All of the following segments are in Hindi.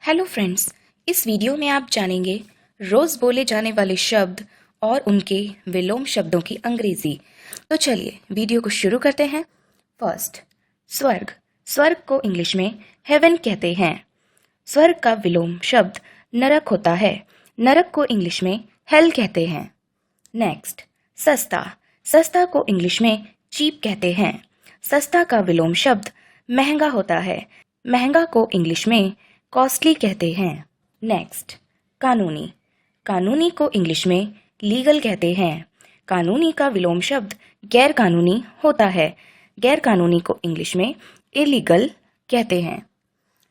हेलो फ्रेंड्स, इस वीडियो में आप जानेंगे रोज बोले जाने वाले शब्द और उनके विलोम शब्दों की अंग्रेजी। तो चलिए वीडियो को शुरू करते हैं। फर्स्ट, स्वर्ग। स्वर्ग को इंग्लिश में हेवन कहते हैं। स्वर्ग का विलोम शब्द नरक होता है। नरक को इंग्लिश में हेल कहते हैं। नेक्स्ट, सस्ता। सस्ता को इंग्लिश में चीप कहते हैं। सस्ता का विलोम शब्द महंगा होता है। महंगा को इंग्लिश में कॉस्टली कहते हैं। नेक्स्ट, कानूनी। कानूनी को इंग्लिश में लीगल कहते हैं। कानूनी का विलोम शब्द गैर कानूनी होता है। गैर कानूनी को इंग्लिश में इलीगल कहते हैं।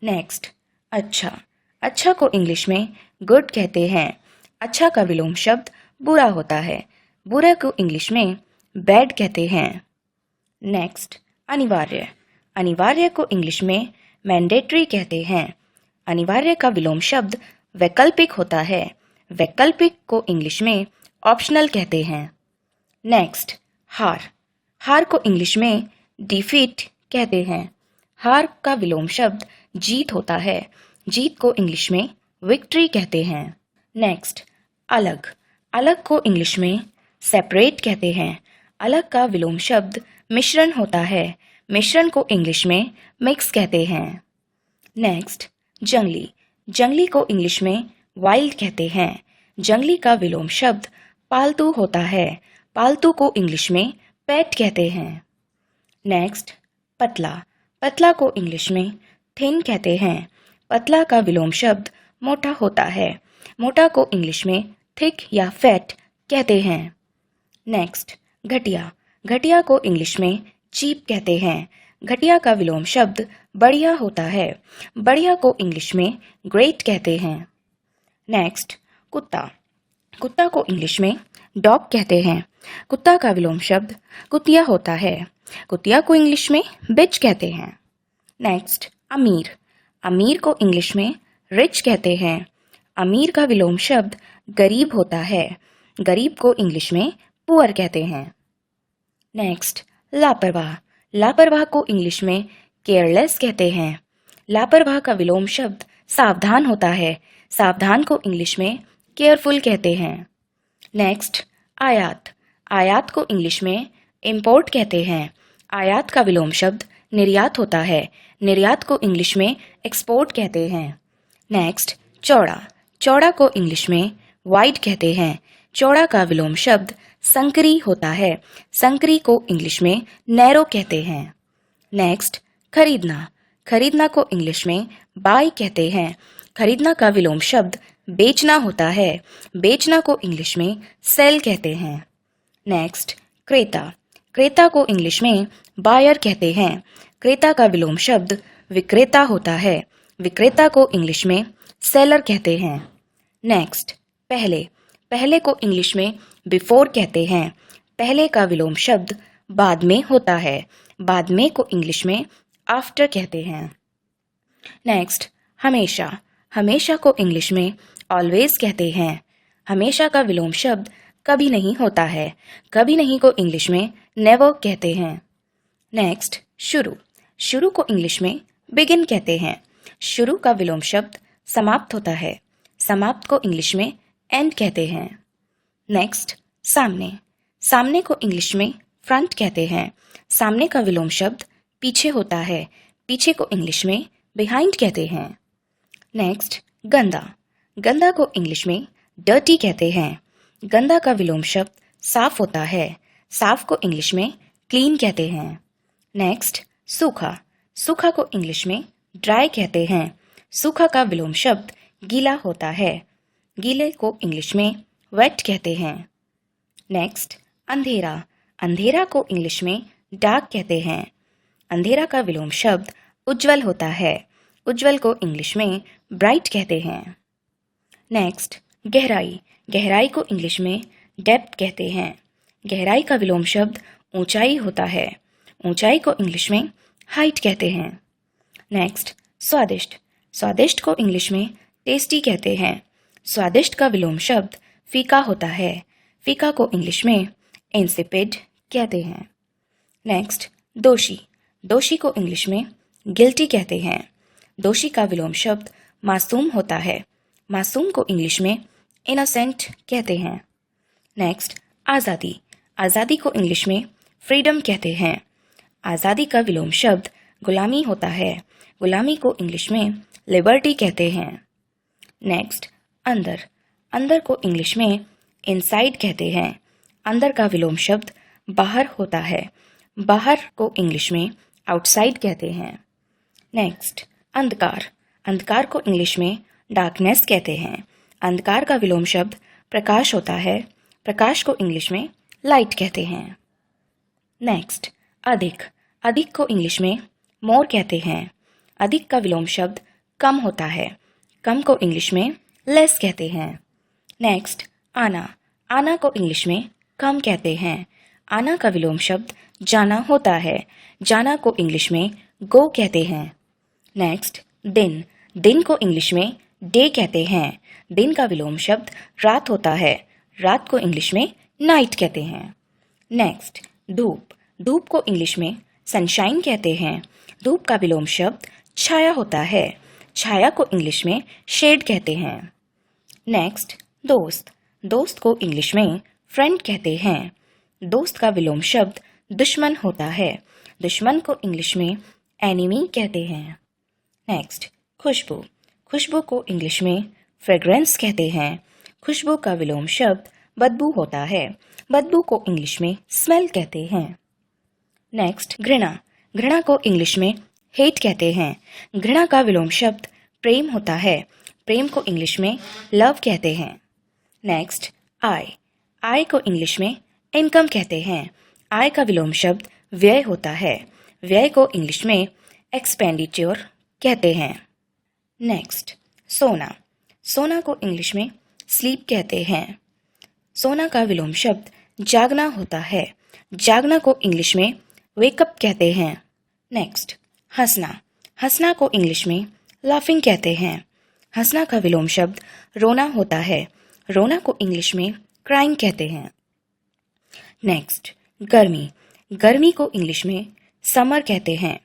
नेक्स्ट, अच्छा। अच्छा को इंग्लिश में गुड कहते हैं। अच्छा का विलोम शब्द बुरा होता है। बुरा को इंग्लिश में बैड कहते हैं। नेक्स्ट, अनिवार्य। अनिवार्य को इंग्लिश में मैंडेटरी कहते हैं। अनिवार्य का विलोम शब्द वैकल्पिक होता है। वैकल्पिक को इंग्लिश में ऑप्शनल कहते हैं। नेक्स्ट, हार। हार को इंग्लिश में डिफीट कहते हैं। हार का विलोम शब्द जीत होता है। जीत को इंग्लिश में विक्ट्री कहते हैं। नेक्स्ट, अलग। अलग को इंग्लिश में सेपरेट कहते हैं। अलग का विलोम शब्द मिश्रण होता है। मिश्रण को इंग्लिश में मिक्स कहते हैं। नेक्स्ट, जंगली। जंगली को इंग्लिश में वाइल्ड कहते हैं। जंगली का विलोम शब्द पालतू होता है। पालतू को इंग्लिश में पेट कहते हैं। नेक्स्ट, पतला। पतला को इंग्लिश में थिन कहते हैं। पतला का विलोम शब्द मोटा होता है। मोटा को इंग्लिश में थिक या फैट कहते हैं। नेक्स्ट, घटिया। घटिया को इंग्लिश में चीप कहते हैं। घटिया का विलोम शब्द बढ़िया होता है। बढ़िया को इंग्लिश में ग्रेट कहते हैं। नेक्स्ट, कुत्ता। कुत्ता को इंग्लिश में डॉग कहते हैं। कुत्ता का विलोम शब्द कुतिया होता है। कुतिया को इंग्लिश में बिच कहते हैं। नेक्स्ट, अमीर। अमीर को इंग्लिश में रिच कहते हैं। अमीर का विलोम शब्द गरीब होता है। गरीब को इंग्लिश में पुअर कहते हैं। नेक्स्ट, लापरवाह। लापरवाह को इंग्लिश में केयरलेस कहते हैं। लापरवाह का विलोम शब्द सावधान होता है। सावधान को इंग्लिश में केयरफुल कहते हैं। नेक्स्ट, आयात। आयात को इंग्लिश में इंपोर्ट कहते हैं। आयात का विलोम शब्द निर्यात होता है। निर्यात को इंग्लिश में एक्सपोर्ट कहते हैं। नेक्स्ट, चौड़ा। चौड़ा को इंग्लिश में वाइड कहते हैं। चौड़ा का विलोम शब्द संकरी होता है। संकरी को इंग्लिश में नैरो कहते हैं। नेक्स्ट, खरीदना। खरीदना को इंग्लिश में बाय कहते हैं। खरीदना का विलोम शब्द बेचना होता है। बेचना को इंग्लिश में सेल कहते हैं। नेक्स्ट, क्रेता। क्रेता को इंग्लिश में बायर कहते हैं। क्रेता का विलोम शब्द विक्रेता होता है। विक्रेता को इंग्लिश में सेलर कहते हैं। नेक्स्ट, पहले। पहले को इंग्लिश में बिफोर कहते हैं। पहले का विलोम शब्द बाद में होता है। बाद में को इंग्लिश में आफ्टर कहते हैं। नेक्स्ट, हमेशा। हमेशा को इंग्लिश में ऑलवेज कहते हैं। हमेशा का विलोम शब्द कभी नहीं होता है। कभी नहीं को इंग्लिश में नेवर कहते हैं। नेक्स्ट, शुरू। शुरू को इंग्लिश में बिगिन कहते हैं। शुरू का विलोम शब्द समाप्त होता है। समाप्त को इंग्लिश में एंड कहते हैं। नेक्स्ट, सामने। सामने को इंग्लिश में फ्रंट कहते हैं। सामने का विलोम शब्द पीछे होता है। पीछे को इंग्लिश में बिहाइंड कहते हैं। नेक्स्ट, गंदा। गंदा को इंग्लिश में डर्टी कहते हैं। गंदा का विलोम शब्द साफ होता है। साफ को इंग्लिश में क्लीन कहते हैं। नेक्स्ट, सूखा। सूखा को इंग्लिश में ड्राई कहते हैं। सूखा का विलोम शब्द गीला होता है। गीले को इंग्लिश में वेट कहते हैं। नेक्स्ट, अंधेरा। अंधेरा को इंग्लिश में डार्क कहते हैं। अंधेरा का विलोम शब्द उज्जवल होता है। उज्जवल को इंग्लिश में ब्राइट कहते हैं। नेक्स्ट, गहराई। गहराई को इंग्लिश में डेप्थ कहते हैं। गहराई का विलोम शब्द ऊंचाई होता है। ऊंचाई को इंग्लिश में हाइट कहते हैं। नेक्स्ट, स्वादिष्ट। स्वादिष्ट को इंग्लिश में टेस्टी कहते हैं। स्वादिष्ट का विलोम शब्द फीका होता है। फीका को इंग्लिश में इंसिपिड कहते हैं। नेक्स्ट, दोषी। दोषी को इंग्लिश में गिल्टी कहते हैं। दोषी का विलोम शब्द मासूम होता है। मासूम को इंग्लिश में इनोसेंट कहते हैं। नेक्स्ट, आज़ादी। आज़ादी को इंग्लिश में फ्रीडम कहते हैं। आज़ादी का विलोम शब्द गुलामी होता है। गुलामी को इंग्लिश में लिबर्टी कहते हैं। नेक्स्ट, अंदर। अंदर को इंग्लिश में इनसाइड कहते हैं। अंदर का विलोम शब्द बाहर होता है। बाहर को इंग्लिश में आउटसाइड कहते हैं। नेक्स्ट, अंधकार। अंधकार को इंग्लिश में डार्कनेस कहते हैं। अंधकार का विलोम शब्द प्रकाश होता है। प्रकाश को इंग्लिश में लाइट कहते हैं। नेक्स्ट, अधिक। अधिक को इंग्लिश में मोर कहते हैं। अधिक का विलोम शब्द कम होता है। कम को इंग्लिश में लेस कहते हैं। नेक्स्ट, आना। आना को इंग्लिश में कम कहते हैं। आना का विलोम शब्द जाना होता है। जाना को इंग्लिश में गो कहते हैं। नेक्स्ट, दिन। दिन को इंग्लिश में डे कहते हैं। दिन का विलोम शब्द रात होता है। रात को इंग्लिश में नाइट कहते हैं। नेक्स्ट, धूप। धूप को इंग्लिश में सनशाइन कहते हैं। धूप का विलोम शब्द छाया होता है। छाया को इंग्लिश में शेड कहते हैं। नेक्स्ट, दोस्त। दोस्त को इंग्लिश में फ्रेंड कहते हैं। दोस्त का विलोम शब्द दुश्मन होता है। दुश्मन को इंग्लिश में एनिमी कहते हैं। नेक्स्ट, खुशबू। खुशबू को इंग्लिश में फ्रेग्रेंस कहते हैं। खुशबू का विलोम शब्द बदबू होता है। बदबू को इंग्लिश में स्मेल कहते हैं। नेक्स्ट, घृणा। घृणा को इंग्लिश में हेट कहते हैं। घृणा का विलोम शब्द प्रेम होता है। प्रेम को इंग्लिश में लव कहते हैं। नेक्स्ट, आय। आय को इंग्लिश में इनकम कहते हैं। आय का विलोम शब्द व्यय होता है। व्यय को इंग्लिश में एक्सपेंडिचर कहते हैं। नेक्स्ट, सोना। सोना को इंग्लिश में स्लीप कहते हैं। सोना का विलोम शब्द जागना होता है। जागना को इंग्लिश में वेकअप कहते हैं। नेक्स्ट, हंसना। हंसना को इंग्लिश में लाफिंग कहते हैं। हंसना का विलोम शब्द रोना होता है। रोना को इंग्लिश में क्राइंग कहते हैं। नेक्स्ट, गर्मी। गर्मी को इंग्लिश में समर कहते हैं।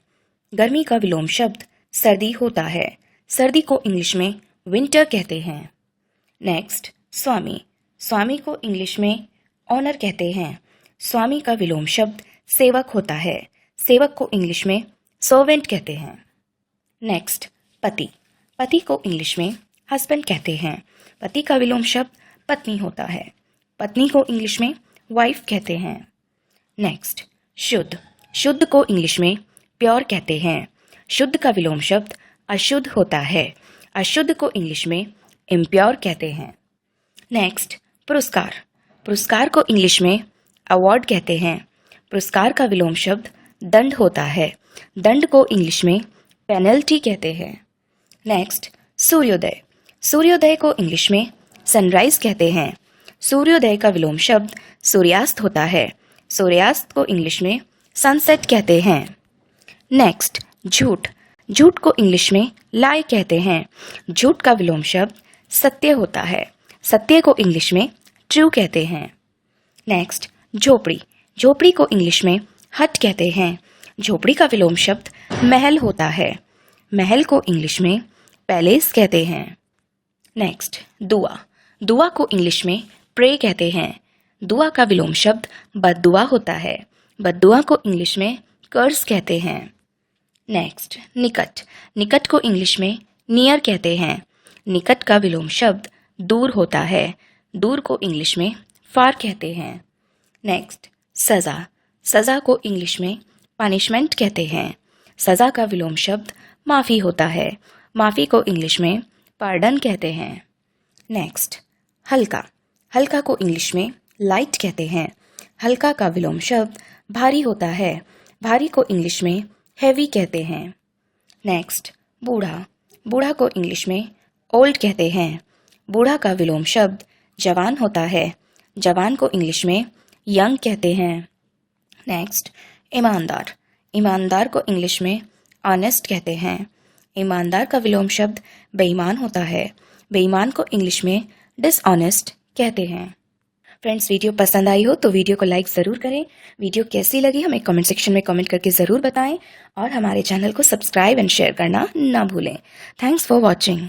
गर्मी का विलोम शब्द सर्दी होता है। सर्दी को इंग्लिश में विंटर कहते हैं। नेक्स्ट, स्वामी। स्वामी को इंग्लिश में ऑनर कहते हैं। स्वामी का विलोम शब्द सेवक होता है। सेवक को इंग्लिश में सर्वेंट कहते हैं। नेक्स्ट, पति। पति को इंग्लिश में हस्बैंड कहते हैं। पति का विलोम शब्द पत्नी होता है। पत्नी को इंग्लिश में वाइफ कहते हैं। नेक्स्ट, शुद्ध। शुद्ध को इंग्लिश में प्योर कहते हैं। शुद्ध का विलोम शब्द अशुद्ध होता है। अशुद्ध को इंग्लिश में इम्प्योर कहते हैं। नेक्स्ट, पुरस्कार। पुरस्कार को इंग्लिश में अवार्ड कहते हैं। पुरस्कार का विलोम शब्द दंड होता है। दंड को इंग्लिश में पेनल्टी कहते हैं। नेक्स्ट, सूर्योदय। सूर्योदय को इंग्लिश में सनराइज कहते हैं। सूर्योदय का विलोम शब्द सूर्यास्त होता है। सूर्यास्त को इंग्लिश में सनसेट कहते हैं। नेक्स्ट, झूठ। झूठ को इंग्लिश में लाई कहते हैं। झूठ का विलोम शब्द सत्य होता है। सत्य को इंग्लिश में ट्रू कहते हैं। नेक्स्ट, झोपड़ी। झोपड़ी को इंग्लिश में हट कहते हैं। झोपड़ी का विलोम शब्द महल होता है। महल को इंग्लिश में पैलेस कहते हैं। नेक्स्ट, दुआ। दुआ को इंग्लिश में प्रे कहते हैं। दुआ का विलोम शब्द बद्दुआ होता है। बद्दुआ को इंग्लिश में कर्स कहते हैं। नेक्स्ट, निकट। निकट को इंग्लिश में नियर कहते हैं। निकट का विलोम शब्द दूर होता है। दूर को इंग्लिश में फार कहते हैं। नेक्स्ट, सज़ा। सज़ा को इंग्लिश में पनिशमेंट कहते हैं। सज़ा का विलोम शब्द माफ़ी होता है। माफ़ी को इंग्लिश में पार्डन कहते हैं। नेक्स्ट, हल्का। हल्का को इंग्लिश में लाइट कहते हैं। हल्का का विलोम शब्द भारी होता है। भारी को इंग्लिश में हैवी कहते हैं। नेक्स्ट, बूढ़ा। बूढ़ा को इंग्लिश में ओल्ड कहते हैं। बूढ़ा का विलोम शब्द जवान होता है। जवान को इंग्लिश में यंग कहते हैं। नेक्स्ट, ईमानदार। ईमानदार को इंग्लिश में ऑनेस्ट कहते हैं। ईमानदार का विलोम शब्द बेईमान होता है। बेईमान को इंग्लिश में डिसऑनेस्ट कहते हैं। फ्रेंड्स, वीडियो पसंद आई हो तो वीडियो को लाइक ज़रूर करें। वीडियो कैसी लगी हमें कमेंट सेक्शन में कमेंट करके ज़रूर बताएं और हमारे चैनल को सब्सक्राइब एंड शेयर करना ना भूलें। Thanks for watching.